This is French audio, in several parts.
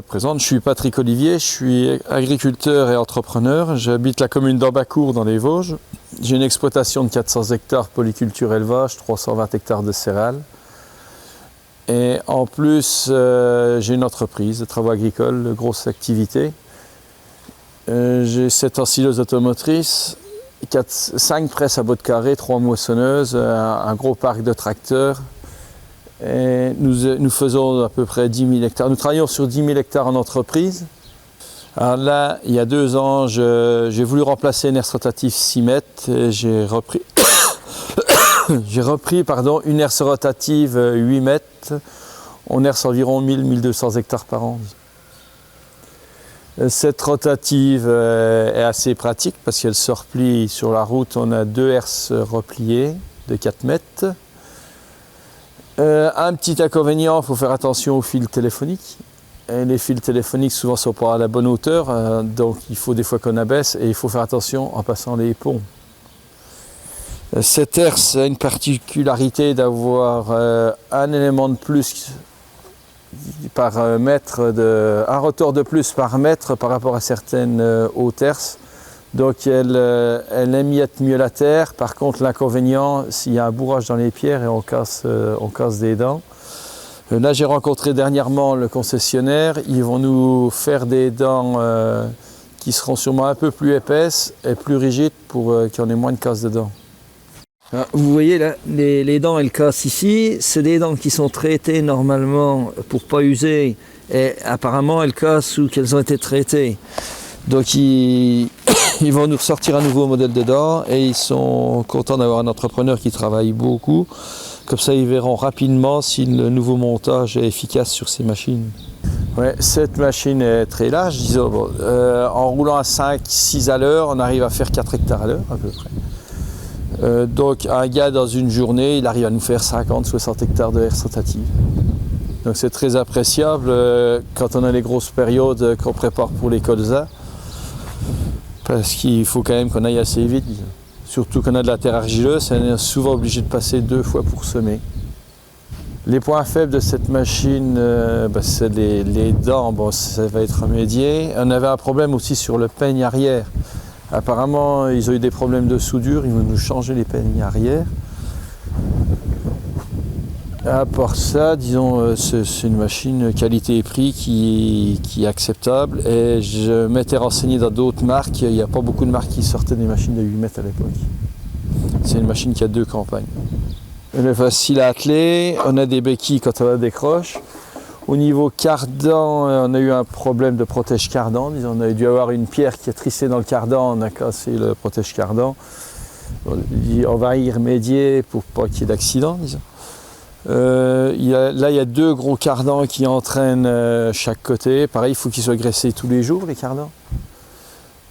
présente, je suis Patrick Olivier, je suis agriculteur et entrepreneur. J'habite la commune d'Ambacourt dans les Vosges. J'ai une exploitation de 400 hectares polyculture élevage, 320 hectares de céréales. Et en plus, j'ai une entreprise de travaux agricoles, de grosse activité. J'ai 7 ensileuses automotrices, 5 presses à bottes carrées, 3 moissonneuses, un gros parc de tracteurs. Et nous faisons à peu près 10 000 hectares. Nous travaillons sur 10 000 hectares en entreprise. Alors là, il y a 2 ans, j'ai voulu remplacer une herse rotative 6 mètres et j'ai repris, une herse rotative 8 mètres. On herse environ 1000-1200 hectares par an. Cette rotative est assez pratique parce qu'elle se replie sur la route. On a 2 herses repliées de 4 mètres. Un petit inconvénient, il faut faire attention aux fils téléphoniques. Et les fils téléphoniques souvent ne sont pas à la bonne hauteur, donc il faut des fois qu'on abaisse et il faut faire attention en passant les ponts. Cette herse a une particularité d'avoir un élément de plus par mètre, un rotor de plus par mètre par rapport à certaines hautes herses. Donc elle émiette mieux la terre. Par contre, l'inconvénient, s'il y a un bourrage dans les pierres et on casse des dents. Là, j'ai rencontré dernièrement le concessionnaire. Ils vont nous faire des dents qui seront sûrement un peu plus épaisses et plus rigides pour qu'il y en ait moins de casse dedans. Vous voyez là, les dents, elles cassent ici. C'est des dents qui sont traitées normalement pour ne pas user. Et apparemment, elles cassent ou qu'elles ont été traitées. Donc ils vont nous ressortir un nouveau modèle de dents et ils sont contents d'avoir un entrepreneur qui travaille beaucoup. Comme ça, ils verront rapidement si le nouveau montage est efficace sur ces machines. Ouais, cette machine est très large, disons. Bon, en roulant à 5-6 à l'heure, on arrive à faire 4 hectares à l'heure à peu près. Donc un gars dans une journée, il arrive à nous faire 50-60 hectares de herse rotative. Donc c'est très appréciable quand on a les grosses périodes qu'on prépare pour les colzas. Parce qu'il faut quand même qu'on aille assez vite. Surtout qu'on a de la terre argileuse, on est souvent obligé de passer 2 fois pour semer. Les points faibles de cette machine, c'est les dents, bon, ça va être remédié. On avait un problème aussi sur le peigne arrière. Apparemment, ils ont eu des problèmes de soudure, ils vont nous changer les peignes arrière. À part ça, disons, c'est une machine qualité et prix qui est acceptable. Et je m'étais renseigné dans d'autres marques, il n'y a pas beaucoup de marques qui sortaient des machines de 8 mètres à l'époque. C'est une machine qui a 2 campagnes. Elle est facile à atteler, on a des béquilles quand on la décroche. Au niveau cardan, on a eu un problème de protège-cardan. On a dû avoir une pierre qui a trissé dans le cardan, on a cassé le protège-cardan. On va y remédier pour pas qu'il y ait d'accident, disons. Là, il y a 2 gros cardans qui entraînent chaque côté. Pareil, il faut qu'ils soient graissés tous les jours, les cardans.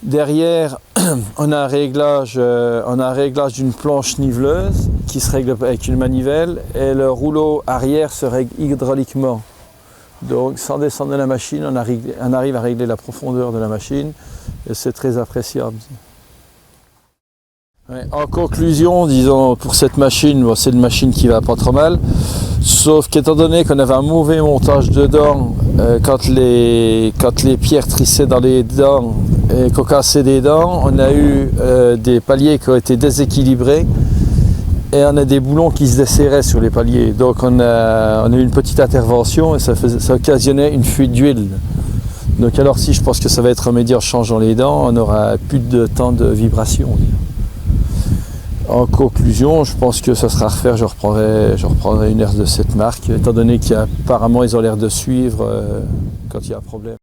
Derrière, on a un réglage d'une planche niveleuse qui se règle avec une manivelle et le rouleau arrière se règle hydrauliquement. Donc, sans descendre de la machine, on arrive à régler la profondeur de la machine et c'est très appréciable. Ouais, en conclusion, disons, pour cette machine, bon, c'est une machine qui va pas trop mal, sauf qu'étant donné qu'on avait un mauvais montage dedans, quand les pierres trissaient dans les dents et qu'on cassait des dents, on a eu des paliers qui ont été déséquilibrés et on a des boulons qui se desserraient sur les paliers. Donc on a eu une petite intervention et ça occasionnait une fuite d'huile. Donc alors si je pense que ça va être remédié en changeant les dents, on n'aura plus de temps de vibration. En conclusion, je pense que ça sera à refaire, je reprendrai une herse de cette marque, étant donné qu'apparemment ils ont l'air de suivre quand il y a un problème.